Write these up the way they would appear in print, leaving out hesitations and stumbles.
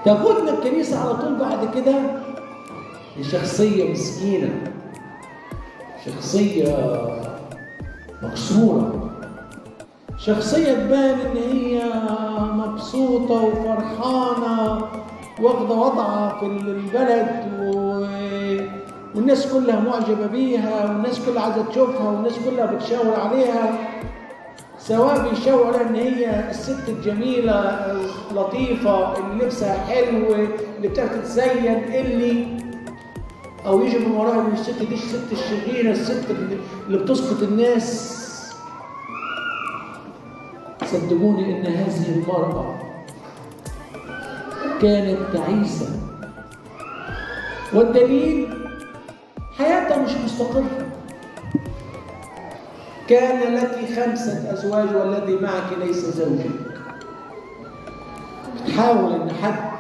تاخدنا الكنيسة على طول بعد كده لشخصية مسكينة، شخصية مكسورة، شخصية تبان إن هي مبسوطة وفرحانة واخدة وضعها في البلد والناس كلها معجبة بيها والناس كلها عايزة تشوفها والناس كلها بتشاور عليها، سواء بيشاور عليها إن هي الست الجميلة اللطيفة اللي لبسها حلو اللي بتعرف تتزين أو يجي من وراها إن الست دي الست الشريرة، الست اللي بتسقط الناس. صدقوني إن هذه المرأة كانت تعيسة، والدليل حياتها مش مستقرة. كان لك 5 أزواج والذي معك ليس زوجك. تحاول إن حد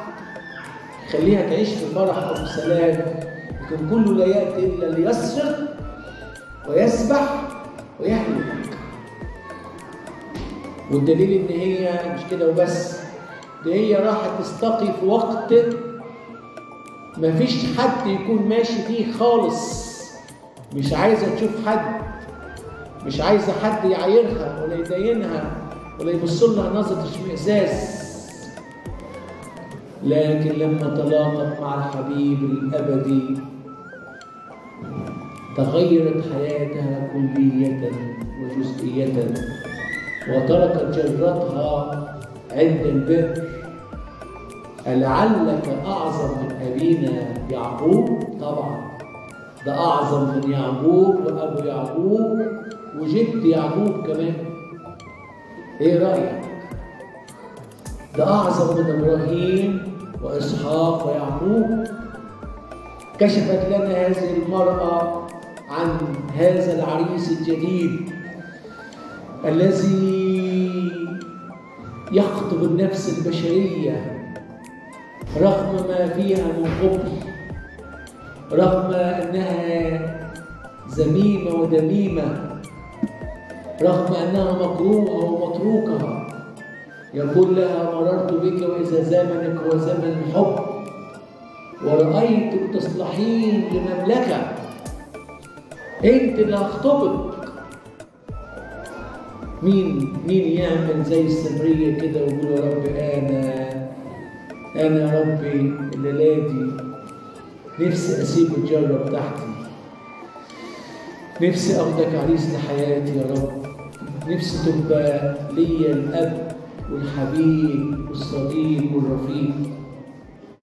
يخليها تعيش في فرح أو في سلام، لكن كله لا يأتي إلا ليسرق ويسبح ويهلك. والدليل إن هي مش كده وبس، ده هي راحت تستقي في وقت ما فيش حد يكون ماشي فيه خالص، مش عايزة تشوف حد، مش عايزة حد يعايرها ولا يدينها ولا يبص لها نظرة اشمئزاز. لكن لما تلاقت مع الحبيب الأبدي تغيرت حياتها كلية وجزئية، وتركت جرتها عند البئر. ألعلك أعظم من أبينا يعقوب؟ طبعا ده أعظم من يعقوب وأبو يعقوب وجد يعقوب كمان. إيه رأيك؟ ده أعظم من إبراهيم وإسحاق ويعقوب. كشفت لنا هذه المرأة عن هذا العريس الجديد الذي يخطب النفس البشرية رغم ما فيها من قبح، رغم أنها ذميمة ودميمة، رغم أنها مكروهة ومتروكة. يقول لها مررت بك وإذا زمنك هو زمن الحب ورأيتك تصلحين لمملكة، أنت اللي هخطبك. مين يعمل زي السمرية كده ويقول يا رب أنا يا ربي الليلة دي نفسي أسيب الجرة بتاعتي، نفسي أخدك عريس لحياتي يا رب، نفسي تبقى ليا الأب والحبيب والصديق والرفيق.